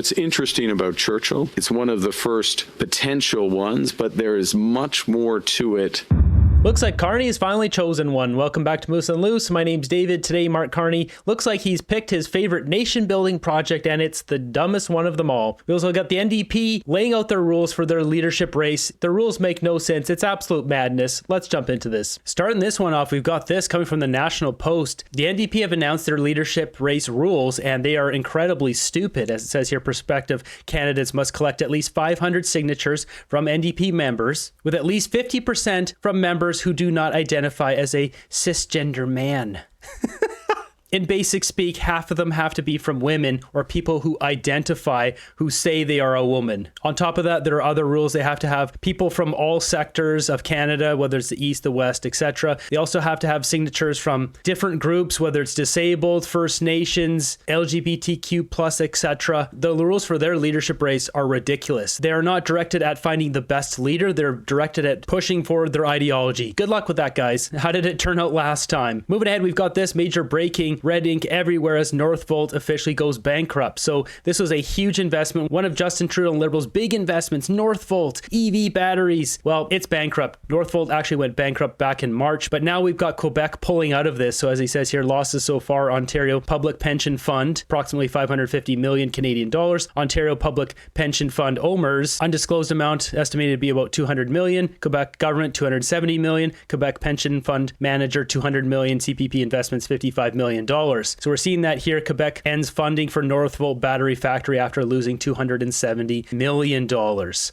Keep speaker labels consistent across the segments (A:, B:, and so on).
A: What's interesting about Churchill, it's one of the first potential ones, but there is much more to it.
B: Looks like Carney has finally chosen one. Welcome back to Moose and Loose. My name's David. Today, Mark Carney looks like he's picked his favorite nation-building project, and it's the dumbest one of them all. We also got the NDP laying out their rules for their leadership race. The rules make no sense. It's absolute madness. Let's jump into this. Starting this one off, we've got this coming from the National Post. The NDP have announced their leadership race rules, and they are incredibly stupid. As it says here, prospective candidates must collect at least 500 signatures from NDP members, with at least 50% from members who do not identify as a cisgender man. In basic speak, half of them have to be from women or people who identify, who say they are a woman. On top of that, there are other rules. They have to have people from all sectors of Canada, whether it's the East, the West, etc. They also have to have signatures from different groups, whether it's disabled, First Nations, LGBTQ+, etc. The rules for their leadership race are ridiculous. They are not directed at finding the best leader. They're directed at pushing forward their ideology. Good luck with that, guys. How did it turn out last time? Moving ahead, we've got this major breaking. Red ink everywhere as Northvolt officially goes bankrupt. So this was a huge investment, one of Justin Trudeau and Liberals' big investments. Northvolt, EV batteries. Well, it's bankrupt. Northvolt actually went bankrupt back in March, but now we've got Quebec pulling out of this. So as he says here, losses so far: Ontario Public Pension Fund, approximately 550 million Canadian dollars. Ontario Public Pension Fund, OMERS, undisclosed amount estimated to be about 200 million. Quebec government, 270 million. Quebec Pension Fund manager, 200 million. CPP Investments, $55 million. So we're seeing that here. Quebec ends funding for Northvolt battery factory after losing $270 million.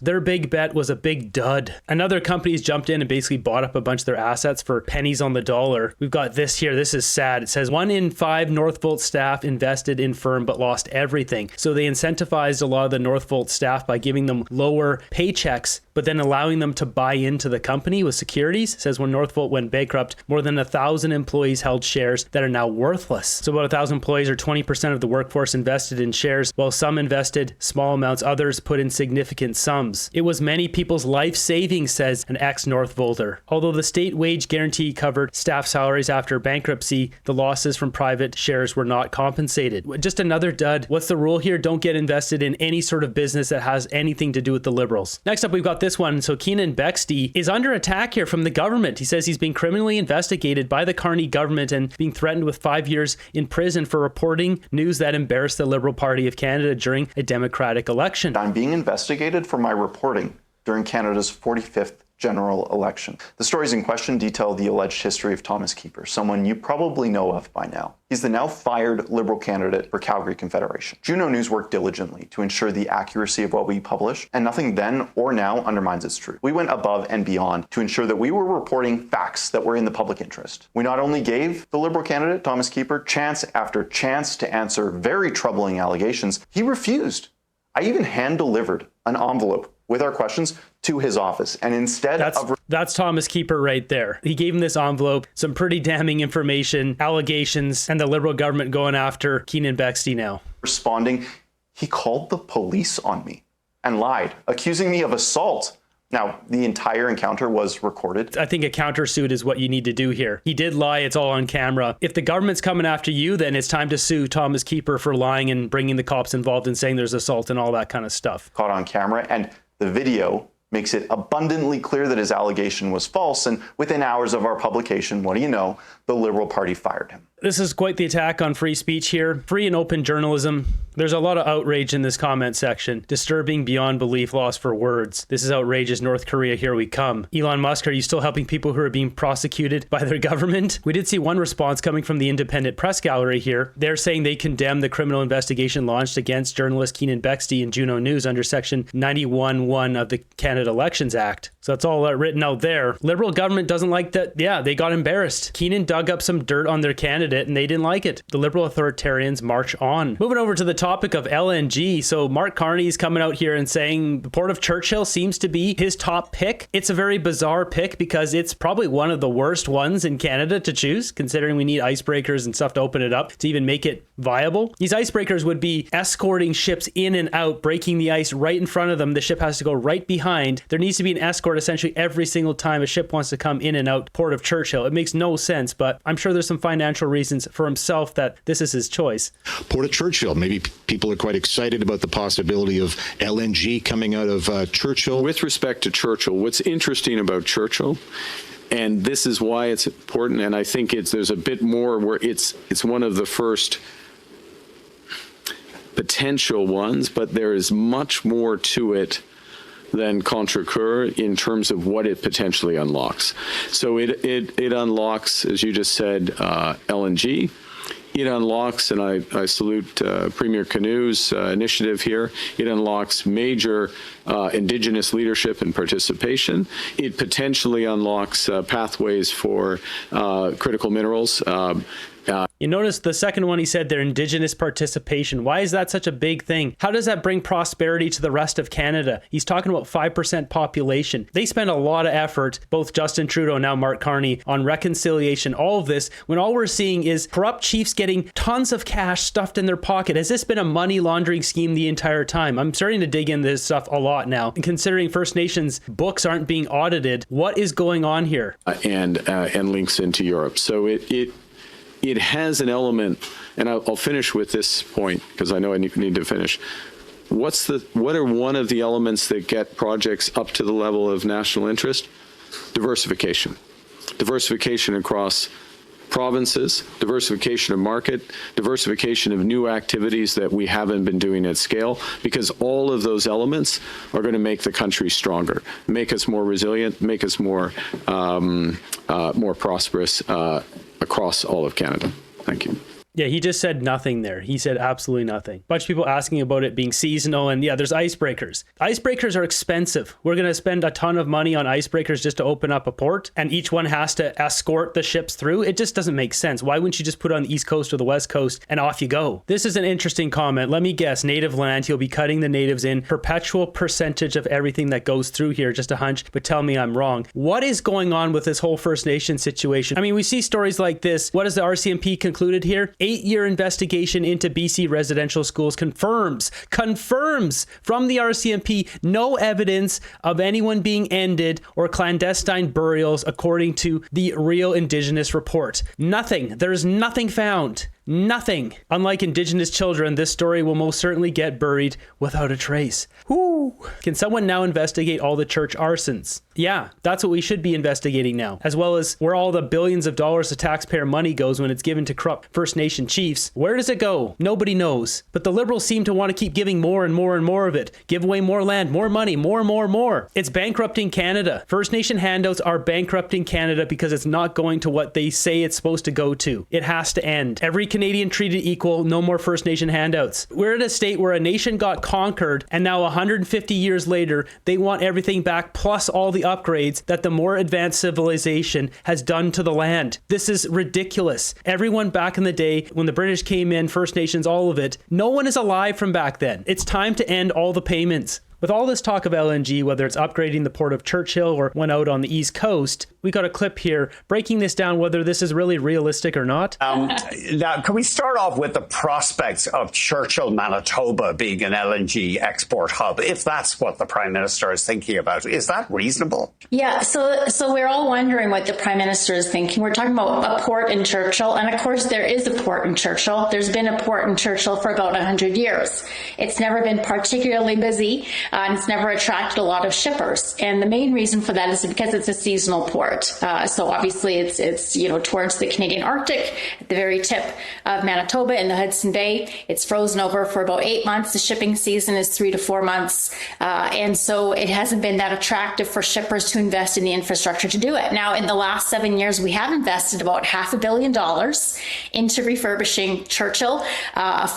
B: Their big bet was a big dud. Another company's jumped in and basically bought up a bunch of their assets for pennies on the dollar. We've got this here. This is sad. It says 1 in 5 Northvolt staff invested in firm but lost everything. So they incentivized a lot of the Northvolt staff by giving them lower paychecks, but then allowing them to buy into the company with securities. It says when Northvolt went bankrupt, more than 1,000 employees held shares that are now worthless. So about 1,000 employees, or 20% of the workforce, invested in shares, while some invested small amounts, others put in significant sums. It was many people's life savings, says an ex-Northvolter. Although the state wage guarantee covered staff salaries after bankruptcy, the losses from private shares were not compensated. Just another dud. What's the rule here? Don't get invested in any sort of business that has anything to do with the Liberals. Next up, we've got this one. So Keenan Bexte is under attack here from the government. He says he's being criminally investigated by the Carney government and being threatened with 5 years in prison for reporting news that embarrassed the Liberal Party of Canada during a democratic election.
C: I'm being investigated for my reporting during Canada's 45th general election. The stories in question detail the alleged history of Thomas Keeper, someone you probably know of by now. He's the now fired Liberal candidate for Calgary Confederation. Juno News worked diligently to ensure the accuracy of what we publish, and nothing then or now undermines its truth. We went above and beyond to ensure that we were reporting facts that were in the public interest. We not only gave the Liberal candidate, Thomas Keeper, chance after chance to answer very troubling allegations, he refused. I even hand-delivered an envelope with our questions to his office, and instead
B: that's Thomas Keeper right there. He gave him this envelope, some pretty damning information, allegations, and the Liberal government going after Keenan Bexte now.
C: Responding, he called the police on me and lied, accusing me of assault. Now, the entire encounter was recorded.
B: I think a countersuit is what you need to do here. He did lie. It's all on camera. If the government's coming after you, then it's time to sue Thomas Keeper for lying and bringing the cops involved and saying there's assault and all that kind of stuff.
C: Caught on camera, and the video makes it abundantly clear that his allegation was false, and within hours of our publication, what do you know, the Liberal Party fired him.
B: This is quite the attack on free speech here. Free and open journalism. There's a lot of outrage in this comment section. Disturbing beyond belief, loss for words. This is outrageous. North Korea, here we come. Elon Musk, are you still helping people who are being prosecuted by their government? We did see one response coming from the Independent Press Gallery here. They're saying they condemn the criminal investigation launched against journalist Keenan Bexte in Juno News under Section 91(1) of the Canada Elections Act. So that's all written out there. Liberal government doesn't like that. Yeah, they got embarrassed. Keenan dug up some dirt on their candidate and they didn't like it. The Liberal authoritarians march on. Moving over to the topic of LNG. So Mark Carney is coming out here and saying the Port of Churchill seems to be his top pick. It's a very bizarre pick because it's probably one of the worst ones in Canada to choose, considering we need icebreakers and stuff to open it up to even make it viable. These icebreakers would be escorting ships in and out, breaking the ice right in front of them. The ship has to go right behind. There needs to be an escort essentially every single time a ship wants to come in and out Port of Churchill. It makes no sense, but but I'm sure there's some financial reasons for himself that this is his choice.
D: Port of Churchill. Maybe people are quite excited about the possibility of LNG coming out of Churchill.
A: With respect to Churchill, what's interesting about Churchill, and this is why it's important, and I think there's a bit more where it's one of the first potential ones, but there is much more to it than Contrecoeur in terms of what it potentially unlocks. So it unlocks, as you just said, LNG. It unlocks, and I salute Premier Canu's initiative here, it unlocks major Indigenous leadership and participation. It potentially unlocks pathways for critical minerals.
B: You notice the second one, he said their Indigenous participation. Why is that such a big thing? How does that bring prosperity to the rest of Canada? He's talking about 5% population. They spend a lot of effort, both Justin Trudeau, now Mark Carney, on reconciliation, all of this, when all we're seeing is corrupt chiefs getting tons of cash stuffed in their pocket. Has this been a money laundering scheme the entire time? I'm starting to dig into this stuff a lot now. And considering First Nations books aren't being audited, what is going on here?
A: And links into Europe. So it has an element, and I'll finish with this point because I know I need to finish. What are one of the elements that get projects up to the level of national interest? Diversification. Diversification across provinces, diversification of market, diversification of new activities that we haven't been doing at scale, because all of those elements are going to make the country stronger, make us more resilient, make us more prosperous across all of Canada. Thank you.
B: Yeah, he just said nothing there. He said absolutely nothing. Bunch of people asking about it being seasonal, and yeah, there's icebreakers. Icebreakers are expensive. We're going to spend a ton of money on icebreakers just to open up a port, and each one has to escort the ships through. It just doesn't make sense. Why wouldn't you just put it on the East Coast or the West Coast and off you go? This is an interesting comment. Let me guess, native land, he'll be cutting the natives in. Perpetual percentage of everything that goes through here, just a hunch, but tell me I'm wrong. What is going on with this whole First Nation situation? I mean, we see stories like this. What has the RCMP concluded here? 8-year investigation into BC residential schools confirms from the RCMP no evidence of anyone being ended or clandestine burials according to the Real Indigenous report. Nothing. There's nothing found. Nothing. Unlike Indigenous children, this story will most certainly get buried without a trace. Whoo! Can someone now investigate all the church arsons? Yeah, that's what we should be investigating now, as well as where all the billions of dollars of taxpayer money goes when it's given to corrupt First Nation chiefs. Where does it go? Nobody knows. But the Liberals seem to want to keep giving more and more and more of it. Give away more land, more money, more. It's bankrupting Canada. First Nation handouts are bankrupting Canada because it's not going to what they say it's supposed to go to. It has to end. Every Canadian treated equal, no more First Nation handouts. We're at a state where a nation got conquered, and now 150 years later, they want everything back plus all the upgrades that the more advanced civilization has done to the land. This is ridiculous. Everyone back in the day, when the British came in, First Nations, all of it, no one is alive from back then. It's time to end all the payments. With all this talk of LNG, whether it's upgrading the port of Churchill or one out on the East Coast, we got a clip here breaking this down, whether this is really realistic or not.
E: Now, can we start off with the prospects of Churchill, Manitoba being an LNG export hub, if that's what the Prime Minister is thinking about? Is that reasonable?
F: Yeah, so we're all wondering what the Prime Minister is thinking. We're talking about a port in Churchill, and of course there is a port in Churchill. There's been a port in Churchill for about 100 years. It's never been particularly busy. And it's never attracted a lot of shippers. And the main reason for that is because it's a seasonal port. So obviously it's towards the Canadian Arctic, at the very tip of Manitoba in the Hudson Bay. It's frozen over for about 8 months. The shipping season is 3 to 4 months. And so it hasn't been that attractive for shippers to invest in the infrastructure to do it. Now, in the last 7 years, we have invested about $500 million into refurbishing Churchill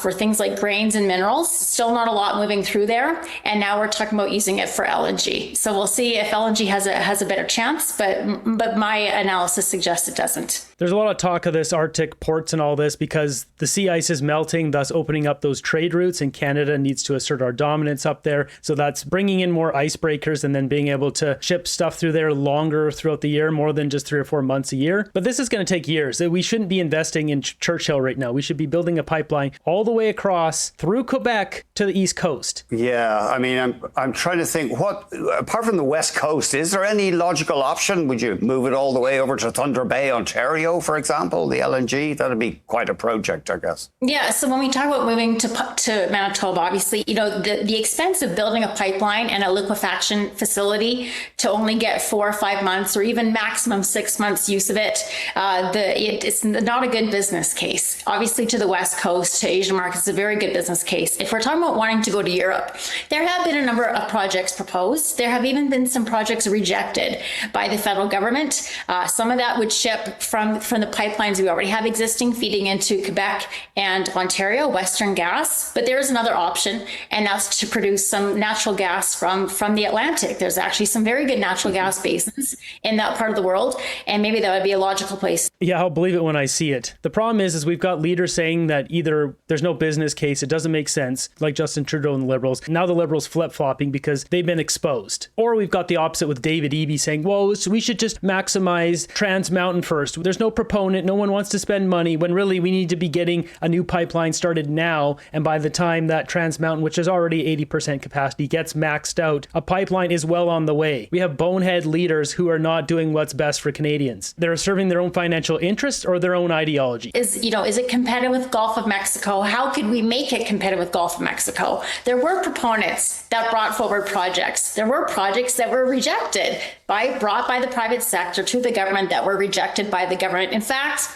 F: for things like grains and minerals. Still not a lot moving through there. And now we're talking about using it for LNG. So we'll see if LNG has a better chance, but my analysis suggests it doesn't.
B: There's a lot of talk of this Arctic ports and all this because the sea ice is melting, thus opening up those trade routes, and Canada needs to assert our dominance up there. So that's bringing in more icebreakers and then being able to ship stuff through there longer throughout the year, more than just 3 or 4 months a year. But this is going to take years. We shouldn't be investing in Churchill right now. We should be building a pipeline all the way across through Quebec to the East Coast.
E: Yeah, I mean, I'm trying to think, what, apart from the West Coast, is there any logical option? Would you move it all the way over to Thunder Bay, Ontario, for example, the LNG? That'd be quite a project, I guess.
F: Yeah, so when we talk about moving to Manitoba, obviously, the expense of building a pipeline and a liquefaction facility to only get 4 or 5 months or even maximum 6 months use of it, it's not a good business case. Obviously, to the West Coast, to Asian markets, it's a very good business case. If we're talking about wanting to go to Europe, there have been a number of projects proposed. There have even been some projects rejected by the federal government. Some of that would ship from the pipelines we already have existing, feeding into Cpac and Ontario, Western gas. But there is another option, and that's to produce some natural gas from the Atlantic. There's actually some very good natural gas basins in that part of the world, and maybe that would be a logical place.
B: Yeah, I'll believe it when I see it. The problem is we've got leaders saying that either there's no business case, it doesn't make sense, like Justin Trudeau and the Liberals. Now the Liberals flip-flopping because they've been exposed. Or we've got the opposite with David Eby saying, whoa, so we should just maximize Trans Mountain first. There's no proponent, no one wants to spend money, when really we need to be getting a new pipeline started now. And by the time that Trans Mountain, which is already 80% capacity, gets maxed out, a pipeline is well on the way. We have bonehead leaders who are not doing what's best for Canadians. They're serving their own financial interests or their own ideology.
F: Is it competitive with Gulf of Mexico? How could we make it competitive with Gulf of Mexico? There were proponents that brought forward projects. There were projects that were rejected brought by the private sector to the government that were rejected by the government. In fact,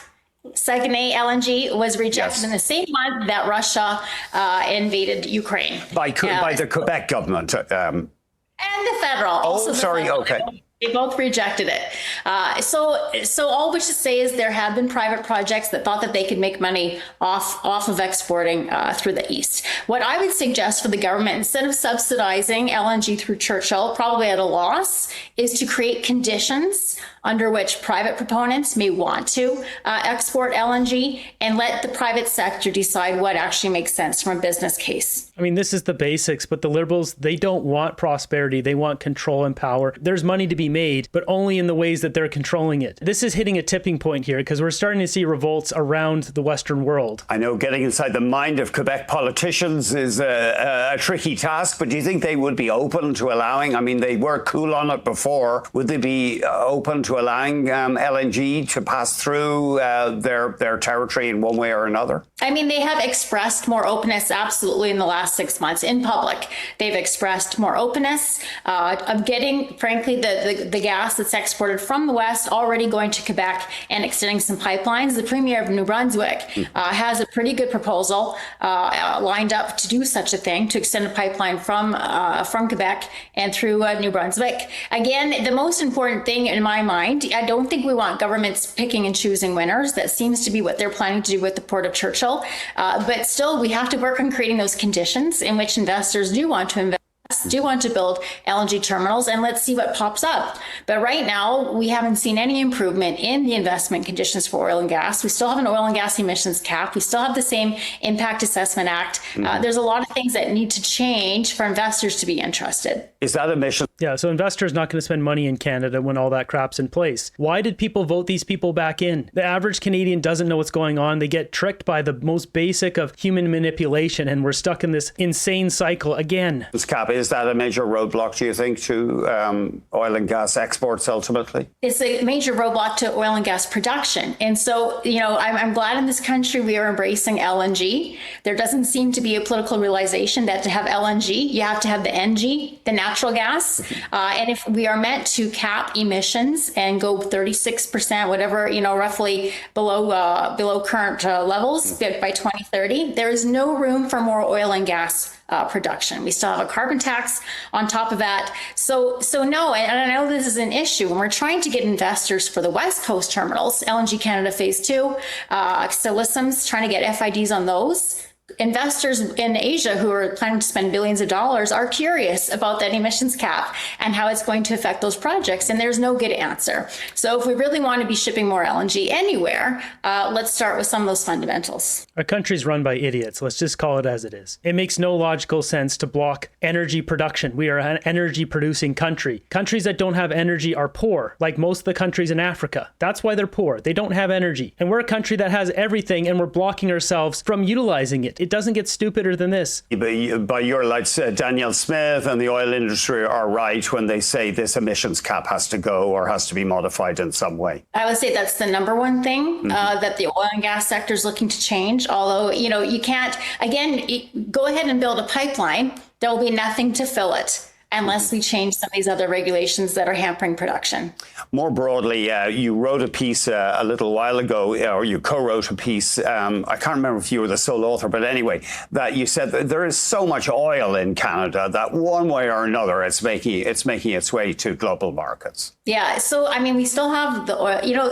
F: Saguenay LNG was rejected in the same month that Russia invaded Ukraine.
E: By the Quebec government.
F: And the federal. They both rejected it. So all which to say is there have been private projects that thought that they could make money off of exporting through the East. What I would suggest for the government, instead of subsidizing LNG through Churchill, probably at a loss, is to create conditions under which private proponents may want to export LNG and let the private sector decide what actually makes sense from a business case.
B: I mean, this is the basics, but the Liberals, they don't want prosperity. They want control and power. There's money to be made, but only in the ways that they're controlling it. This is hitting a tipping point here because we're starting to see revolts around the Western world.
E: I know getting inside the mind of Quebec politicians is a tricky task, but do you think they would be open to allowing, I mean, they were cool on it before, would they be open to allowing LNG to pass through their territory in one way or another?
F: I mean, they have expressed more openness, absolutely, in the last 6 months in public. They've expressed more openness of getting, frankly, the gas that's exported from the West already going to Quebec and extending some pipelines. The Premier of New Brunswick has a pretty good proposal lined up to do such a thing, to extend a pipeline from Quebec and through New Brunswick. Again, the most important thing in my mind, I don't think we want governments picking and choosing winners. That seems to be what they're planning to do with the Port of Churchill. But still, we have to work on creating those conditions in which investors do want to invest, do want to build LNG terminals, and let's see what pops up. But right now, we haven't seen any improvement in the investment conditions for oil and gas. We still have an oil and gas emissions cap. We still have the same Impact Assessment Act. There's a lot of things that need to change for investors to be interested.
E: Is that emission?
B: Yeah, so investors not going to spend money in Canada when all that crap's in place. Why did people vote these people back in? The average Canadian doesn't know what's going on. They get tricked by the most basic of human manipulation, and we're stuck in this insane cycle again.
E: Cap, is that a major roadblock, do you think, to oil and gas exports ultimately?
F: It's a major roadblock to oil and gas production. And so, I'm glad in this country we are embracing LNG. There doesn't seem to be a political realization that to have LNG, you have to have the NG, the natural gas. And if we are meant to cap emissions and go 36%, whatever, roughly below current levels by 2030, there is no room for more oil and gas production. We still have a carbon tax on top of that. So no, and I know this is an issue when we're trying to get investors for the West Coast terminals, LNG Canada Phase 2, Silicium's trying to get FIDs on those. Investors in Asia who are planning to spend billions of dollars are curious about that emissions cap and how it's going to affect those projects. And there's no good answer. So if we really want to be shipping more LNG anywhere, let's start with some of those fundamentals.
B: Our country's run by idiots. Let's just call it as it is. It makes no logical sense to block energy production. We are an energy producing country. Countries that don't have energy are poor, like most of the countries in Africa. That's why they're poor. They don't have energy. And we're a country that has everything, and we're blocking ourselves from utilizing it. it. It doesn't get stupider than this.
E: But you're like Daniel Smith and the oil industry are right when they say this emissions cap has to go or has to be modified in some way.
F: I would say that's the number one thing that the oil and gas sector is looking to change. Although, you can't, again, go ahead and build a pipeline. There will be nothing to fill it unless we change some of these other regulations that are hampering production.
E: More broadly, you wrote a piece a little while ago, or you co-wrote a piece, I can't remember if you were the sole author, but anyway, that you said that there is so much oil in Canada that one way or another it's making its way to global markets.
F: Yeah, so I mean, we still have the oil.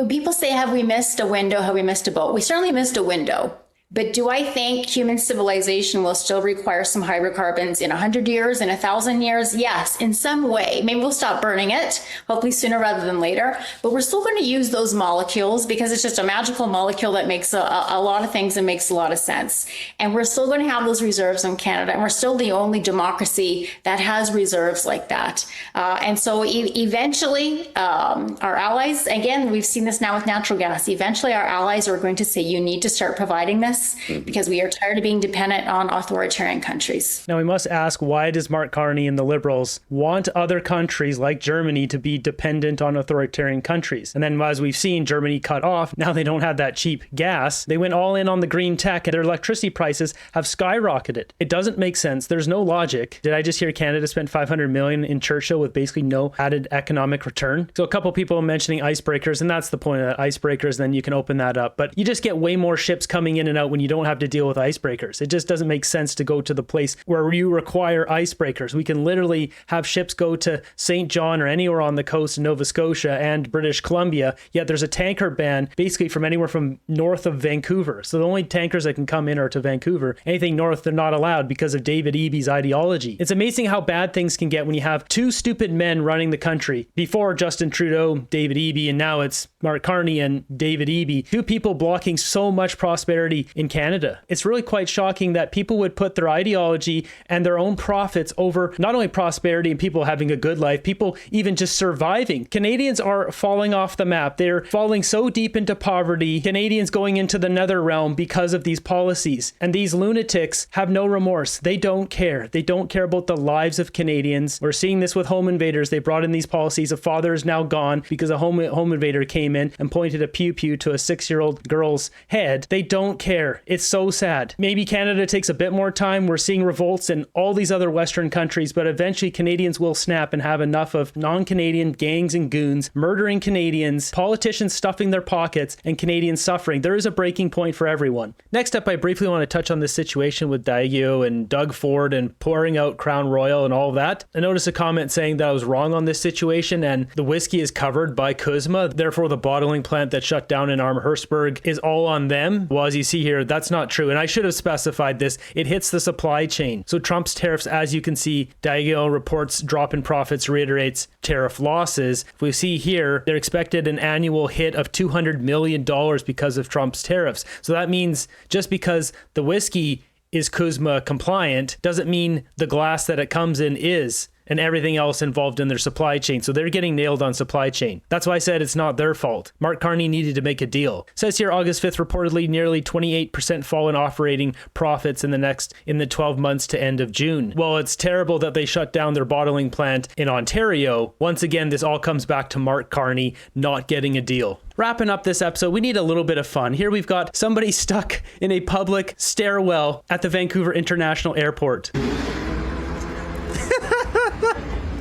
F: People say, have we missed a window? Have we missed a boat? We certainly missed a window. But do I think human civilization will still require some hydrocarbons in 100 years, in 1,000 years? Yes, in some way. Maybe we'll stop burning it, hopefully sooner rather than later. But we're still going to use those molecules because it's just a magical molecule that makes a lot of things and makes a lot of sense. And we're still going to have those reserves in Canada. And we're still the only democracy that has reserves like that. And so eventually, our allies, again, we've seen this now with natural gas, eventually our allies are going to say, you need to start providing this. Because we are tired of being dependent on authoritarian countries.
B: Now we must ask, why does Mark Carney and the Liberals want other countries like Germany to be dependent on authoritarian countries? And then as we've seen, Germany cut off. Now they don't have that cheap gas. They went all in on the green tech and their electricity prices have skyrocketed. It doesn't make sense. There's no logic. Did I just hear Canada spent $500 million in Churchill with basically no added economic return? So a couple people mentioning icebreakers, and that's the point of that, icebreakers, then you can open that up. But you just get way more ships coming in and out when you don't have to deal with icebreakers. It just doesn't make sense to go to the place where you require icebreakers. We can literally have ships go to St. John or anywhere on the coast of Nova Scotia and British Columbia, yet there's a tanker ban basically from anywhere from north of Vancouver. So the only tankers that can come in are to Vancouver. Anything north, they're not allowed because of David Eby's ideology. It's amazing how bad things can get when you have two stupid men running the country. Before Justin Trudeau, David Eby, and now it's Mark Carney and David Eby. Two people blocking so much prosperity in Canada. It's really quite shocking that people would put their ideology and their own profits over not only prosperity and people having a good life, people even just surviving. Canadians are falling off the map. They're falling so deep into poverty. Canadians going into the nether realm because of these policies. And these lunatics have no remorse. They don't care. They don't care about the lives of Canadians. We're seeing this with home invaders. They brought in these policies. A father is now gone because a home invader came in and pointed a pew-pew to a 6-year-old girl's head. They don't care. It's so sad. Maybe Canada takes a bit more time. We're seeing revolts in all these other Western countries, but eventually Canadians will snap and have enough of non-Canadian gangs and goons murdering Canadians, politicians stuffing their pockets, and Canadians suffering. There is a breaking point for everyone. Next up, I briefly want to touch on this situation with Diageo and Doug Ford and pouring out Crown Royal and all of that. I noticed a comment saying that I was wrong on this situation and the whiskey is covered by CUSMA. Therefore, the bottling plant that shut down in Amherstburg is all on them. Well, as you see here, that's not true. And I should have specified this. It hits the supply chain. So Trump's tariffs, as you can see, Diageo reports drop in profits, reiterates tariff losses. If we see here, they're expected an annual hit of $200 million because of Trump's tariffs. So that means just because the whiskey is CUSMA compliant doesn't mean the glass that it comes in is, and everything else involved in their supply chain. So they're getting nailed on supply chain. That's why I said it's not their fault. Mark Carney needed to make a deal. It says here August 5th, reportedly nearly 28% fall in operating profits in the 12 months to end of June. Well, it's terrible that they shut down their bottling plant in Ontario. Once again, this all comes back to Mark Carney not getting a deal. Wrapping up this episode, we need a little bit of fun. Here we've got somebody stuck in a public stairwell at the Vancouver International Airport.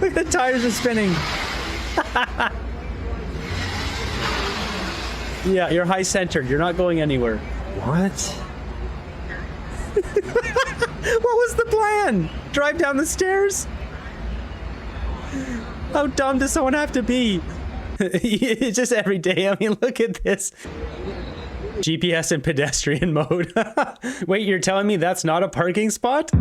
B: Look, the tires are spinning. Yeah, you're high centered. You're not going anywhere. What? What was the plan? Drive down the stairs? How dumb does someone have to be? It's just every day. I mean, look at this. GPS in pedestrian mode. Wait, you're telling me that's not a parking spot?